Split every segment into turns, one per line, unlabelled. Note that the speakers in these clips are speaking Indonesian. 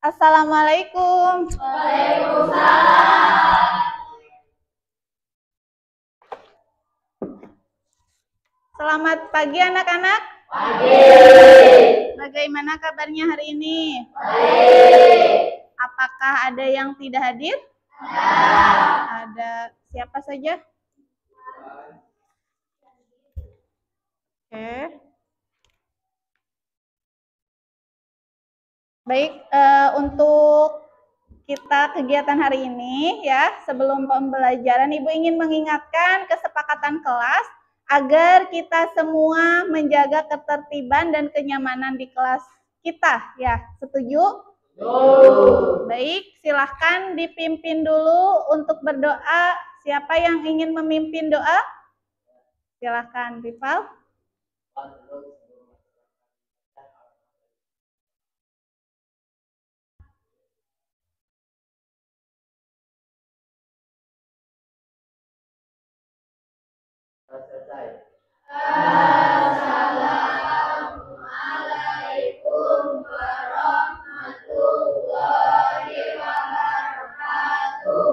Assalamualaikum.
Waalaikumsalam.
Selamat pagi anak-anak.
Pagi.
Bagaimana kabarnya hari ini?
Baik.
Apakah ada yang tidak hadir? Ada siapa saja? Oke. Baik, untuk kita kegiatan hari ini ya, sebelum pembelajaran Ibu ingin mengingatkan kesepakatan kelas agar kita semua menjaga ketertiban dan kenyamanan di kelas kita ya. Setuju? Baik, silahkan dipimpin dulu untuk berdoa. Siapa yang ingin memimpin doa? Silahkan, Rifal.
Assalamualaikum warahmatullahi wabarakatuh.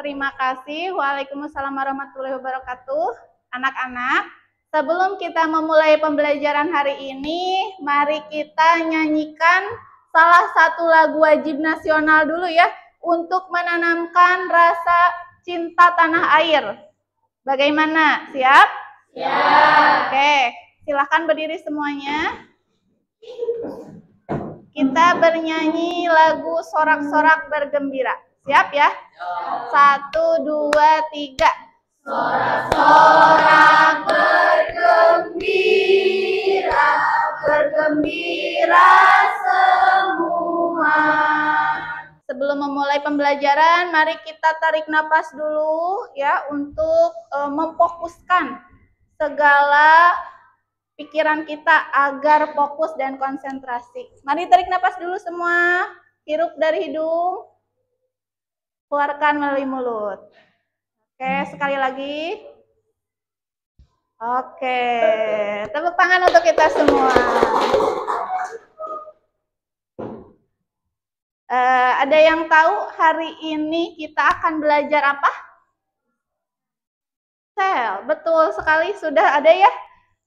Terima kasih. Waalaikumsalam warahmatullahi wabarakatuh. Anak-anak, sebelum kita memulai pembelajaran hari ini, mari kita nyanyikan salah satu lagu wajib nasional dulu ya, untuk menanamkan rasa cinta tanah air. Bagaimana? Siap?
Siap.
Oke, silahkan berdiri semuanya. Kita bernyanyi lagu Sorak-Sorak Bergembira. Siap ya? 1, 2, 3.
Sorak-sorak bergembira, bergembira semua.
Sebelum memulai pembelajaran, mari kita tarik napas dulu ya untuk memfokuskan segala pikiran kita agar fokus dan konsentrasi. Mari tarik napas dulu semua, hirup dari hidung, keluarkan melalui mulut. Oke, sekali lagi. Oke, tepuk tangan untuk kita semua. Ada yang tahu hari ini kita akan belajar apa? Sel, betul sekali, sudah ada ya.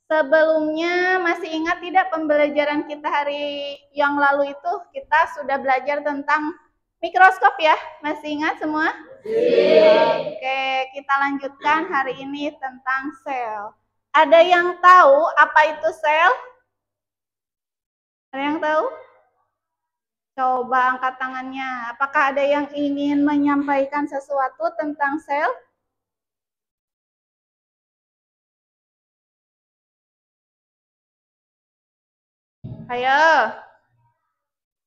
Sebelumnya masih ingat tidak pembelajaran kita hari yang lalu itu kita sudah belajar tentang mikroskop ya? Masih ingat semua? Oke, kita lanjutkan hari ini tentang sel. Ada yang tahu apa itu sel? Ada yang tahu? Coba angkat tangannya. Apakah ada yang ingin menyampaikan sesuatu tentang sel? Ayo.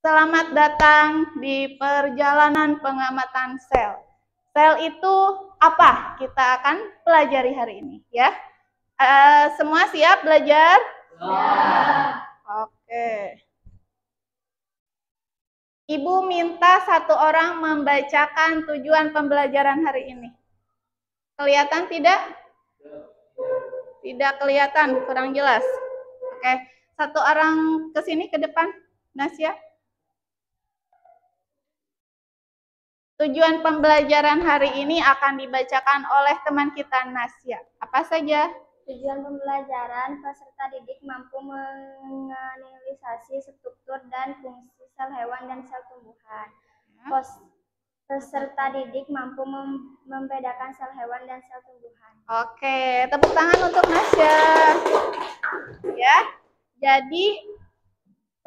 Selamat datang di perjalanan pengamatan sel. Sel itu apa? Kita akan pelajari hari ini ya. Semua siap belajar?
Siap.
Oke. Ibu minta satu orang membacakan tujuan pembelajaran hari ini. Kelihatan tidak? Tidak kelihatan, kurang jelas. Oke, satu orang ke sini ke depan, Nasya. Tujuan pembelajaran hari ini akan dibacakan oleh teman kita Nasya. Apa saja?
Tujuan pembelajaran, peserta didik mampu menganalisasi struktur dan fungsi sel hewan dan sel tumbuhan. Peserta didik mampu membedakan sel hewan dan sel tumbuhan.
Oke, tepuk tangan untuk Nasya. Ya, jadi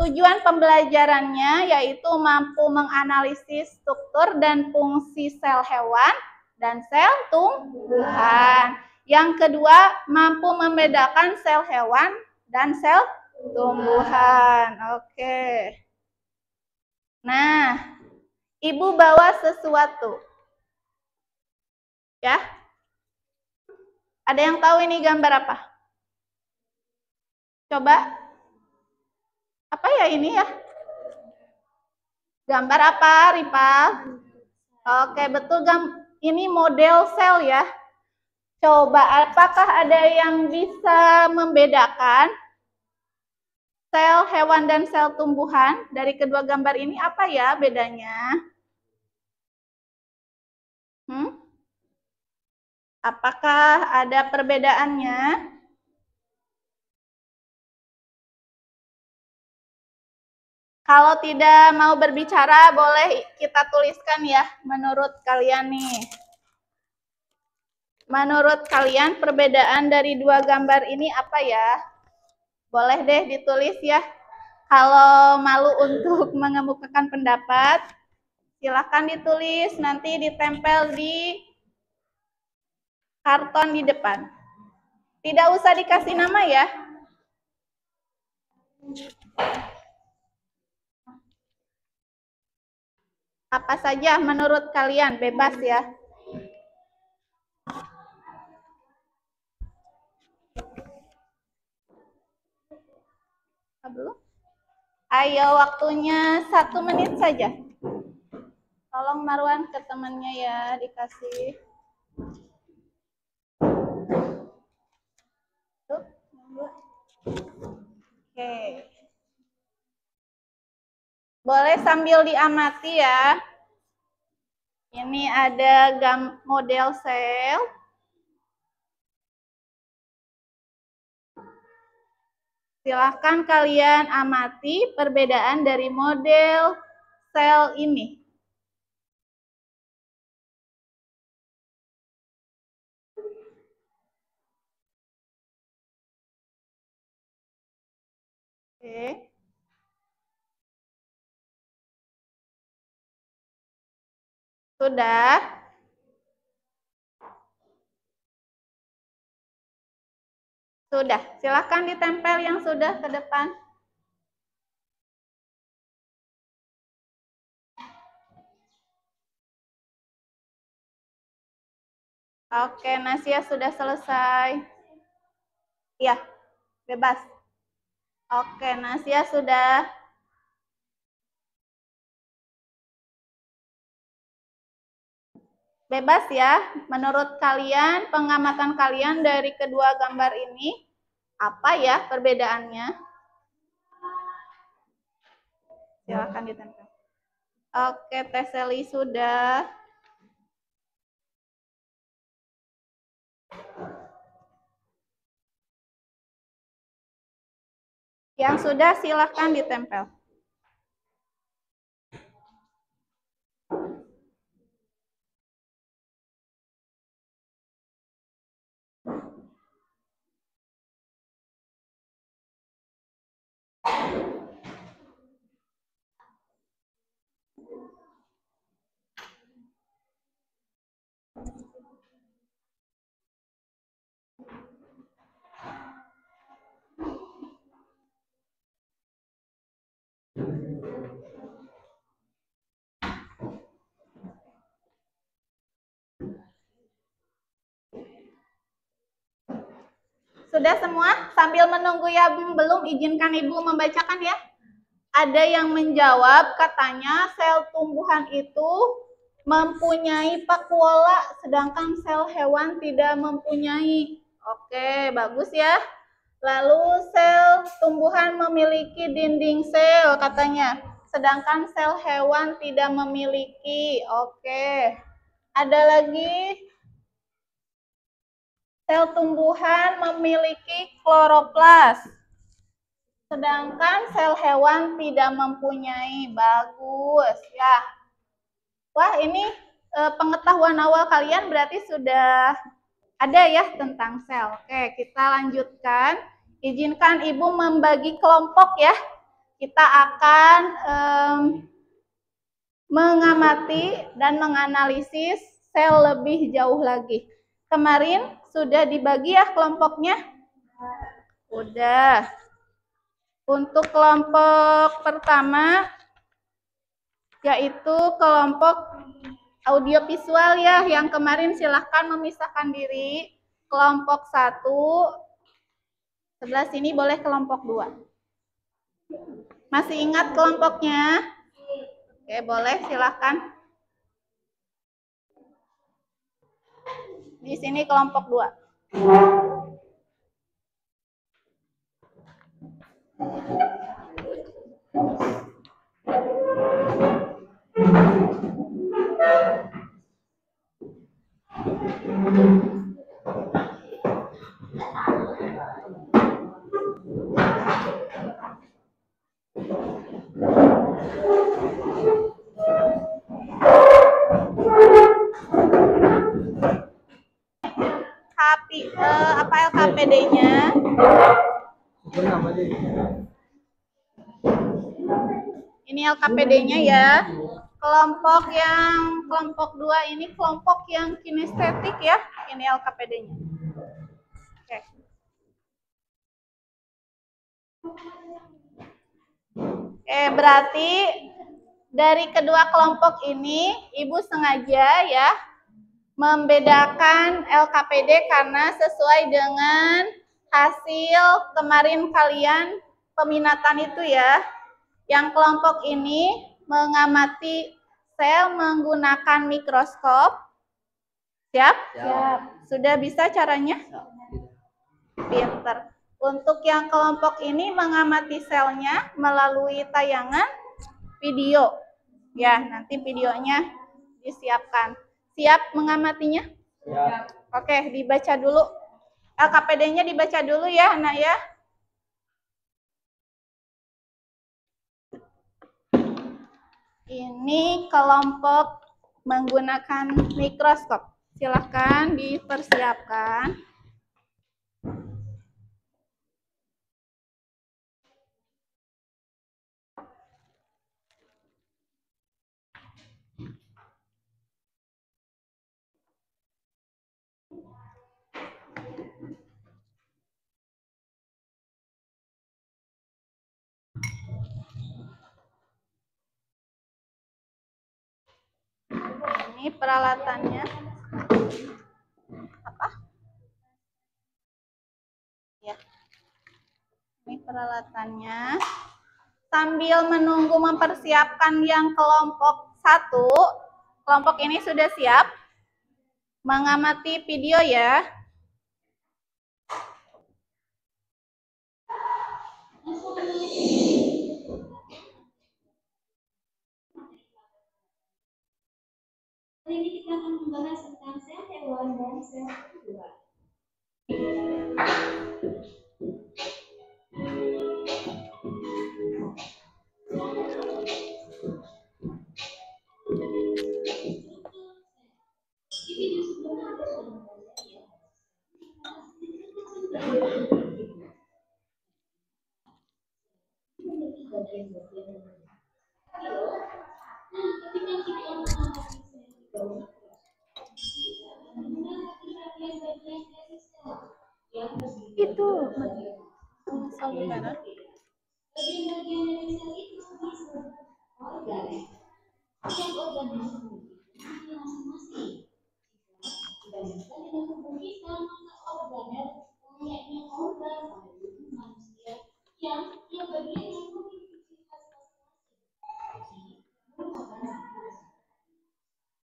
tujuan pembelajarannya yaitu mampu menganalisis struktur dan fungsi sel hewan dan sel tumbuhan. Yang kedua, mampu membedakan sel hewan dan sel tumbuhan. Oke. Nah, Ibu bawa sesuatu. Ya. Ada yang tahu ini gambar apa? Coba. Apa ya ini ya? Gambar apa, Ripal? Oke, betul. Ini model sel ya. Coba, apakah ada yang bisa membedakan sel hewan dan sel tumbuhan dari kedua gambar ini apa ya bedanya? Apakah ada perbedaannya? Kalau tidak mau berbicara, boleh kita tuliskan ya, menurut kalian nih. Menurut kalian, perbedaan dari dua gambar ini apa ya? Boleh deh ditulis ya. Kalau malu untuk mengemukakan pendapat, silakan ditulis, nanti ditempel di karton di depan. Tidak usah dikasih nama ya. Apa saja menurut kalian, bebas ya. Belum? Ayo, waktunya 1 menit saja. Tolong Marwan ke temannya ya, dikasih. Tuh, oke. Boleh sambil diamati ya. Ini ada model sel. Silahkan kalian amati perbedaan dari model sel ini. Oke. Sudah? Sudah. Silahkan ditempel yang sudah ke depan. Oke, Nasia sudah selesai. Iya, bebas. Oke, Nasia sudah. Bebas ya. Menurut kalian, pengamatan kalian dari kedua gambar ini, apa ya perbedaannya? Silakan ditempel. Oke, Teseli sudah. Yang sudah silahkan ditempel. Sudah semua? Sambil menunggu yang belum, izinkan Ibu membacakan ya. Ada yang menjawab, katanya sel tumbuhan itu mempunyai vakuola, sedangkan sel hewan tidak mempunyai. Oke, bagus ya. Lalu sel tumbuhan memiliki dinding sel katanya, sedangkan sel hewan tidak memiliki. Oke. Ada lagi, sel tumbuhan memiliki kloroplas, sedangkan sel hewan tidak mempunyai. Bagus ya. Wah, ini pengetahuan awal kalian berarti sudah ada ya tentang sel. Oke, kita lanjutkan. Izinkan Ibu membagi kelompok ya. Kita akan mengamati dan menganalisis sel lebih jauh lagi. Kemarin sudah dibagi ya kelompoknya? Udah. Untuk kelompok pertama, yaitu kelompok audiovisual ya, yang kemarin silahkan memisahkan diri. Kelompok 1, sebelah sini boleh kelompok 2. Masih ingat kelompoknya? Oke, boleh silahkan. Di sini kelompok 2. LKPD-nya. Ini LKPD-nya ya. Kelompok 2 ini kelompok yang kinestetik ya. Ini LKPD-nya. Oke. Berarti dari kedua kelompok ini Ibu sengaja ya membedakan LKPD karena sesuai dengan hasil kemarin kalian peminatan itu ya. Yang kelompok ini mengamati sel menggunakan mikroskop. Siap?
Siap.
Sudah bisa caranya? Pinter. Untuk yang kelompok ini mengamati selnya melalui tayangan video. Ya, nanti videonya disiapkan. Siap mengamatinya?
Siap.
Oke, dibaca dulu. LKPD-nya dibaca dulu ya, anak ya. Ini kelompok menggunakan mikroskop. Silahkan dipersiapkan. Ini peralatannya. Apa? Ya. Ini peralatannya. Sambil menunggu mempersiapkan yang kelompok 1, kelompok ini sudah siap mengamati video ya.
Hari ini kita akan membahas tentang sel hewan dan sel tumbuhan.
Itu saudara.
Bagian-bagian dari sel itu bisa organ. Setiap organ memiliki masing-masing. Dibandingkan dengan tubuh kita, maka organel layaknya organ pada tubuh manusia yang bagiannya memiliki ciri khas masing-masing. Merupakan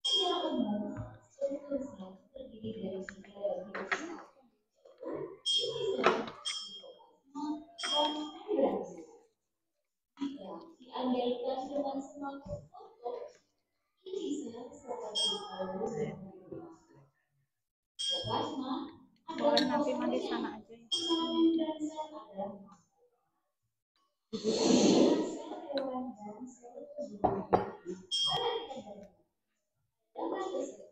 secara umum, struktur sel terdiri dari 3 bagian diandalkan dengan semangat foto, isi sel seperti plasma
Boleh nanti mandi sana aja ya.
dan sel pada sel hewan dan sel tumbuhan. Dalam tersebut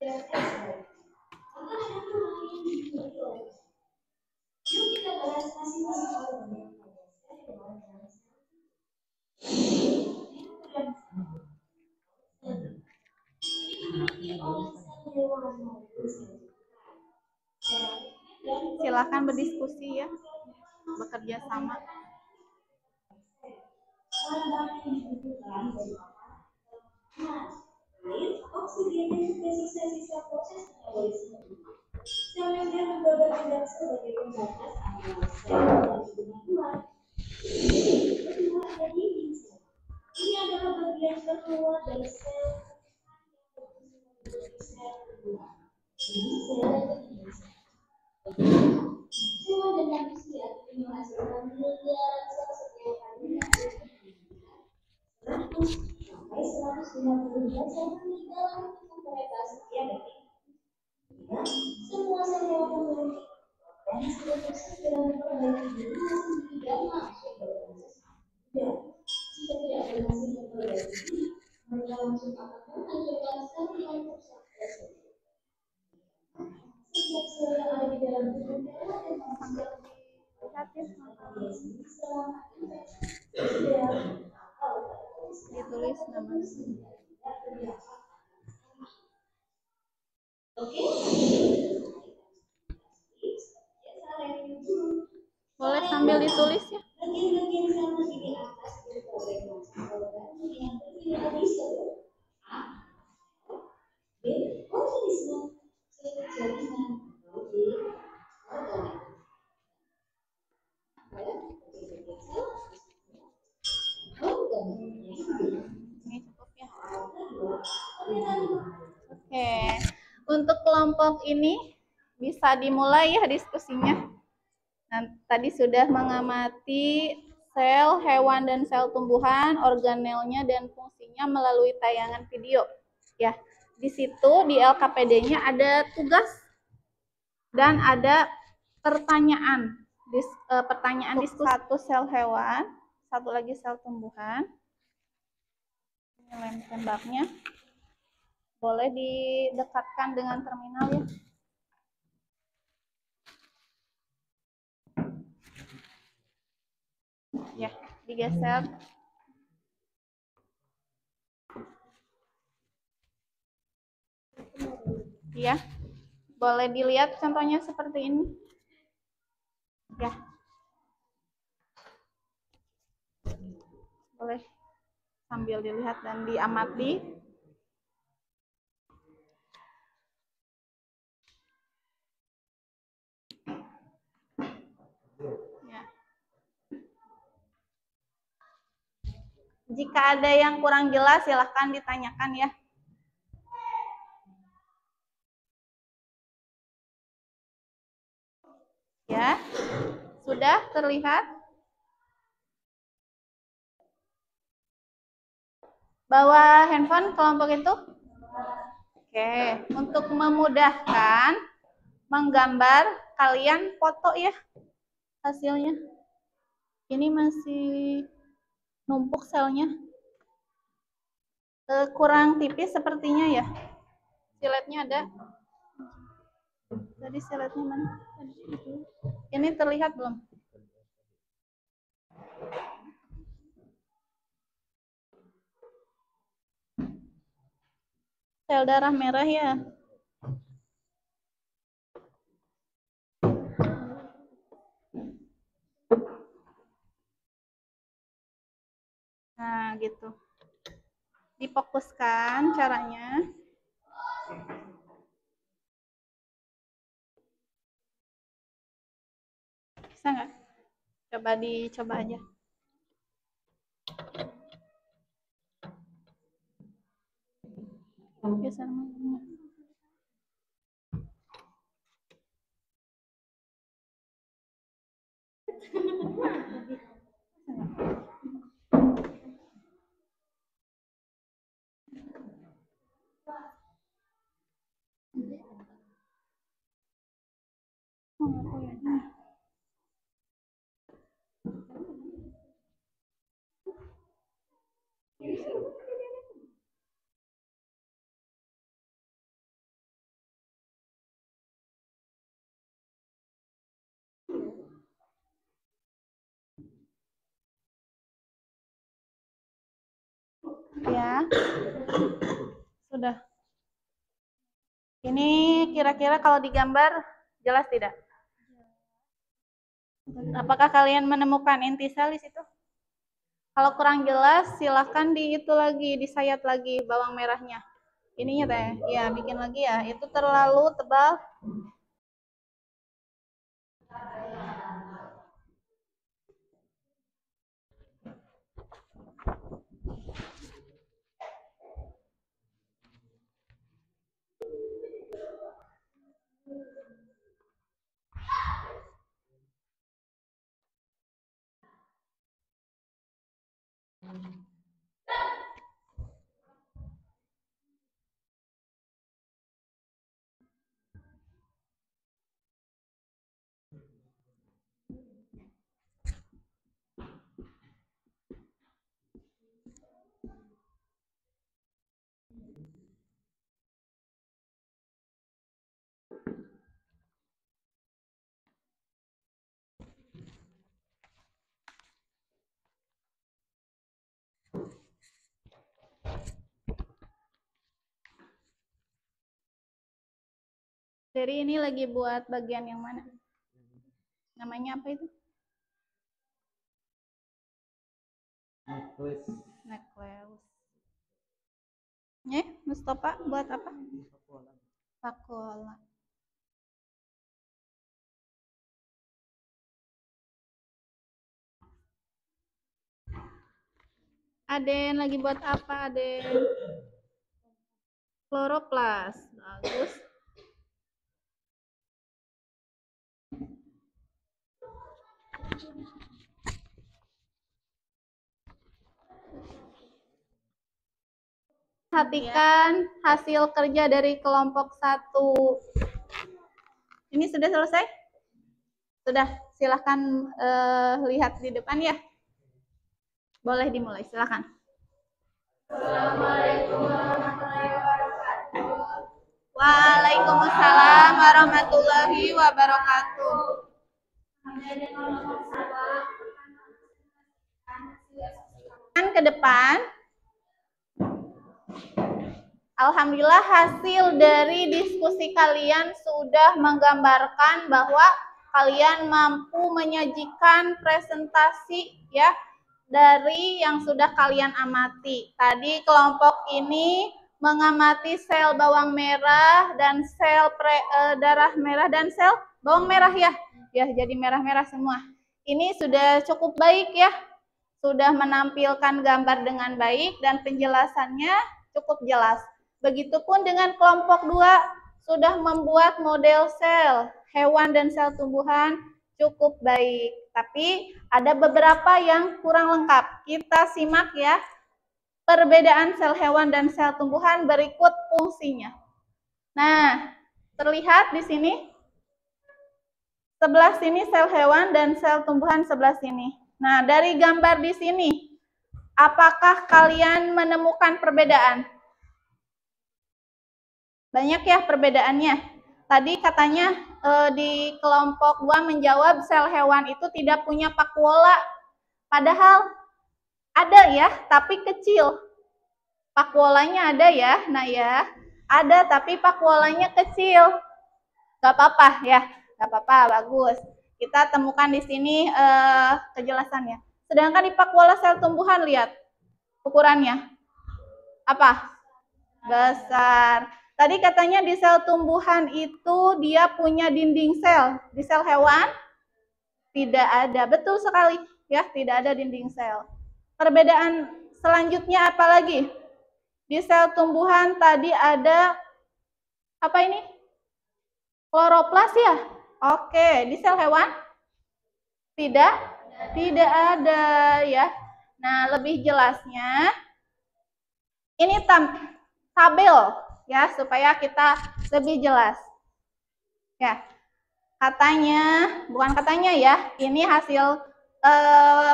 terdapat Yuk kita bahas masing-masing organ pada sel hewan dan sel
Silahkan berdiskusi ya, bekerja sama.
bahan-bahan yang dibutuhkan dari air, oksigen, dan juga sisa-sisa proses metabolisme. Sel membran menggambarkan sebagai pembatas antara sel dan hubungan luar. Kedua ada dinding sel. Ini adalah bagian terluar dari sel yang berfungsi sebagai sel tumbuhan. Dinding sel dan dinding sel. Hewan dan manusia ini menghasilkan miliaran sel setiap harinya. 100 sampai 152 sel menit dalam tubuh mereka setiap detik. Semua sel hewan memiliki potensi untuk segera memperbaiki diri sendiri dan masuk ke proses. Dan jika tidak berhasil memperbaiki diri, mereka langsung akan menghancurkan khasiat sel yang ada di dalam tubuh hewan dan manusia.
Ditulis namanya.
Oke?
Boleh sambil ditulis ya.
Bagian-bagian sel di atas berupa organ yang terdiri dari sel A, B, organisme, C, jaringan, atau D, organ.
Ini cukup ya. Oke, untuk kelompok ini bisa dimulai ya diskusinya. Nah, tadi sudah mengamati sel hewan dan sel tumbuhan, organelnya dan fungsinya melalui tayangan video. Ya, di situ di LKPD-nya ada tugas dan ada pertanyaan. Pertanyaan diskusi. Satu sel hewan, satu lagi sel tumbuhan. Ini lem tembaknya. Boleh didekatkan dengan terminal ya. Ya, digeser. Ya, boleh dilihat contohnya seperti ini. Ya, boleh sambil dilihat dan diamati. Ya. Jika ada yang kurang jelas, silahkan ditanyakan ya. Ya, sudah terlihat? Bawa handphone kelompok itu? Oke, untuk memudahkan menggambar, kalian foto ya hasilnya. Ini masih numpuk selnya. Kurang tipis sepertinya ya. Siletnya ada. Tadi siletnya mana? Ini terlihat belum? Sel darah merah ya. Nah, gitu. Difokuskan caranya. Bisa nggak? Coba dicoba aja. Geser. Ya, sudah. Ini kira-kira kalau digambar jelas tidak? Apakah kalian menemukan inti sel di situ? Kalau kurang jelas, silahkan itu lagi, disayat lagi bawang merahnya. Ininya teh, ya bikin lagi ya. Itu terlalu tebal. Jadi ini lagi buat bagian yang mana? Namanya apa itu? Necklace. Mustafa buat apa? Pakola. Aden lagi buat apa, Aden? Kloroplas. Bagus. Perhatikan hasil kerja dari kelompok 1. Ini sudah selesai? Sudah, silahkan lihat di depan ya. Boleh dimulai, silahkan.
Assalamualaikum warahmatullahi wabarakatuh.
Waalaikumsalam warahmatullahi wabarakatuh. Ke depan. Alhamdulillah hasil dari diskusi kalian sudah menggambarkan bahwa kalian mampu menyajikan presentasi ya dari yang sudah kalian amati. Tadi kelompok ini mengamati sel bawang merah dan sel darah merah dan sel bawang merah ya. Ya, jadi merah-merah semua. Ini sudah cukup baik ya. Sudah menampilkan gambar dengan baik dan penjelasannya cukup jelas. Begitupun dengan kelompok 2 sudah membuat model sel hewan dan sel tumbuhan cukup baik. Tapi ada beberapa yang kurang lengkap. Kita simak ya perbedaan sel hewan dan sel tumbuhan berikut fungsinya. Nah, terlihat di sini. Sebelah sini sel hewan dan sel tumbuhan sebelah sini. Nah, dari gambar di sini, apakah kalian menemukan perbedaan? Banyak ya perbedaannya. Tadi katanya di kelompok 2 menjawab sel hewan itu tidak punya pakuola. Padahal ada ya, tapi kecil. Pakuolanya ada ya, nah ya. Ada tapi pakuolanya kecil. Gak apa-apa ya, gak apa-apa, bagus. Kita temukan di sini kejelasannya. Sedangkan di pakuola sel tumbuhan, lihat ukurannya. Apa? Besar. Tadi katanya di sel tumbuhan itu dia punya dinding sel. Di sel hewan tidak ada. Betul sekali ya, tidak ada dinding sel. Perbedaan selanjutnya apa lagi? Di sel tumbuhan tadi ada apa ini? Kloroplas ya? Oke, di sel hewan tidak ada ya. Nah, lebih jelasnya ini tabel ya, supaya kita lebih jelas. Ya, bukan katanya ya, ini hasil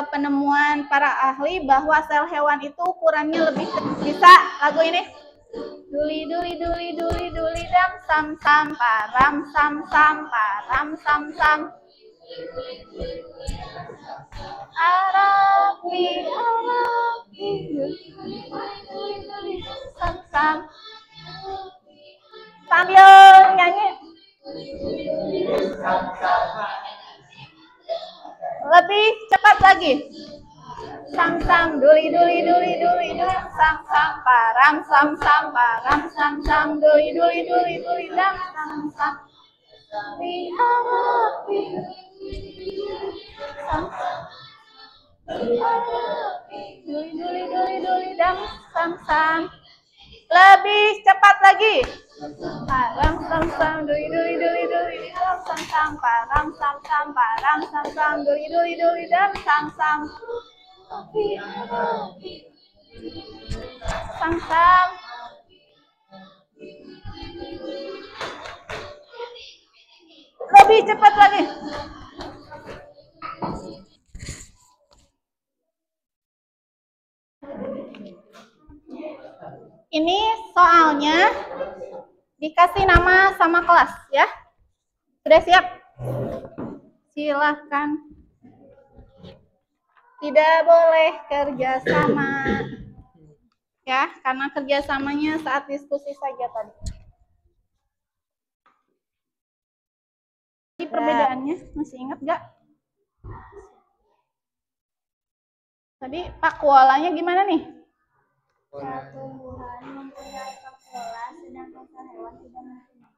penemuan para ahli bahwa sel hewan itu ukurannya lebih bisa lagu ini. Duli duli duli duli duli dam sam sam param sam sam param sam sam. Arabi sam sam. Sambil nyanyi lebih cepat lagi. Sam sam duli duli duli duli duli sam sam param sam sam param sam sam duli duli duli duli dam sam sam. Di Arabi sam duli duli duli duli dam sam sam. Lebih cepat lagi. Param sam sam duli duli duli duli dam sam sam param sam sam param sam sam duli duli duli dam sam sam. Sam sam. Lebih cepat lagi. Ini soalnya dikasih nama sama kelas ya. Sudah siap? Silahkan. Tidak boleh kerjasama ya, karena kerjasamanya saat diskusi saja tadi. lagi perbedaannya? Masih ingat gak? Tadi pakualanya gimana nih?
Sel tumbuhan mempunyai vakuola, sedangkan sel hewan tidak mempunyai.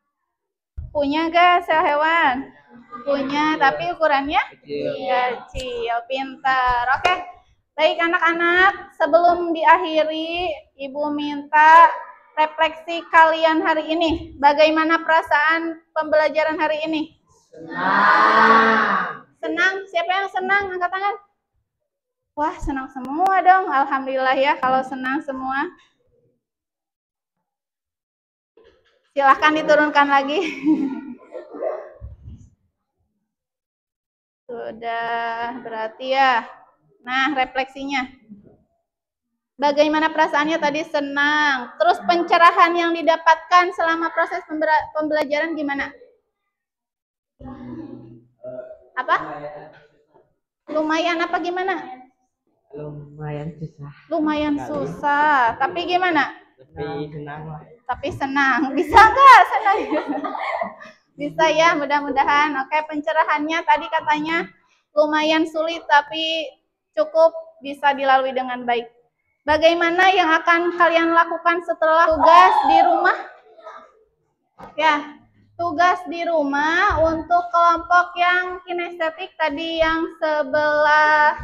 Punya gak sel hewan? Punya, tapi ukurannya kecil. Pintar. Oke. Baik anak-anak, sebelum diakhiri, Ibu minta refleksi kalian hari ini. Bagaimana perasaan pembelajaran hari ini? Senang. Senang? Siapa yang senang? Angkat tangan. Wah, senang semua dong. Alhamdulillah ya kalau senang semua. Silahkan diturunkan lagi. Sudah, berarti ya. Nah, refleksinya. Bagaimana perasaannya tadi? Senang. Terus pencerahan yang didapatkan selama proses pembelajaran gimana? Apa? Lumayan apa gimana?
Lumayan susah.
Lumayan susah. Tapi gimana?
Tapi senang lah.
Tapi senang. Bisa nggak senang? Bisa ya, mudah-mudahan. Oke, pencerahannya tadi katanya lumayan sulit tapi cukup bisa dilalui dengan baik. Bagaimana yang akan kalian lakukan setelah tugas di rumah? Ya, tugas di rumah untuk kelompok yang kinestetik tadi yang sebelah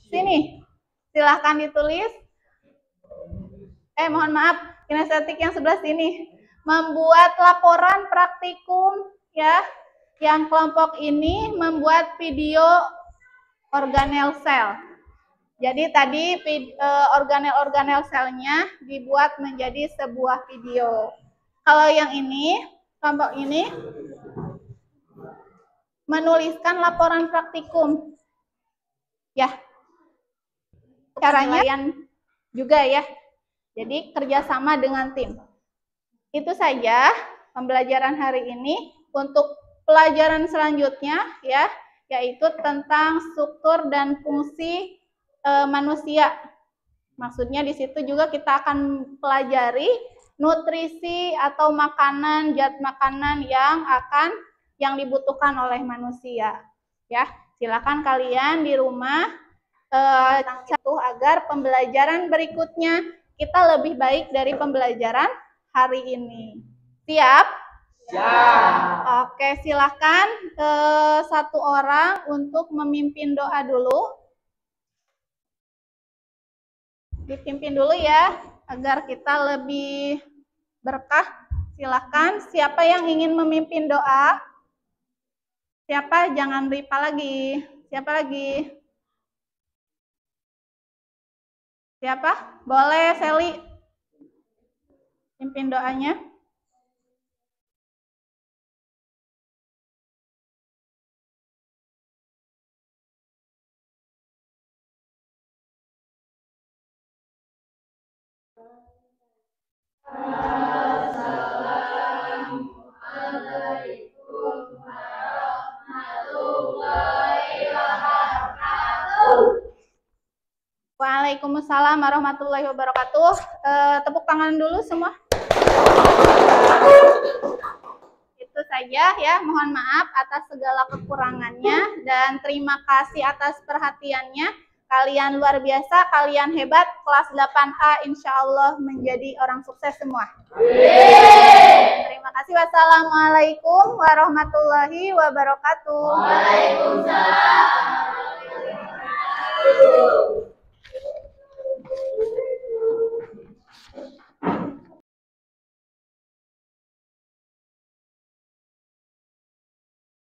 sini. Silahkan ditulis. Mohon maaf, kinestetik yang sebelah sini. Membuat laporan praktikum ya. Yang kelompok ini membuat video organel sel. Jadi tadi organel-organel selnya dibuat menjadi sebuah video. Kalau yang ini, kelompok ini menuliskan laporan praktikum. Ya, caranya juga ya. Jadi kerjasama dengan tim. Itu saja pembelajaran hari ini. Untuk pelajaran selanjutnya ya, yaitu tentang struktur dan fungsi manusia. Maksudnya di situ juga kita akan pelajari nutrisi atau makanan, zat makanan yang dibutuhkan oleh manusia. Ya, silakan kalian di rumah agar pembelajaran berikutnya kita lebih baik dari pembelajaran hari ini. Siap? Siap. Oke, silakan satu orang untuk memimpin doa dulu. Dipimpin dulu ya, agar kita lebih berkah. Silakan, siapa yang ingin memimpin doa? Siapa? Jangan Ripa lagi. Siapa lagi? Siapa? Boleh, Sally. Pimpin doanya.
Assalamualaikum warahmatullahi wabarakatuh.
Waalaikumsalam warahmatullahi wabarakatuh. Tepuk tangan dulu semua. Itu saja ya. Mohon maaf atas segala kekurangannya dan terima kasih atas perhatiannya. Kalian luar biasa, kalian hebat. Kelas 8A insya Allah menjadi orang sukses semua. Terima kasih. Wassalamualaikum warahmatullahi wabarakatuh.
Waalaikumsalam warahmatullahi wabarakatuh.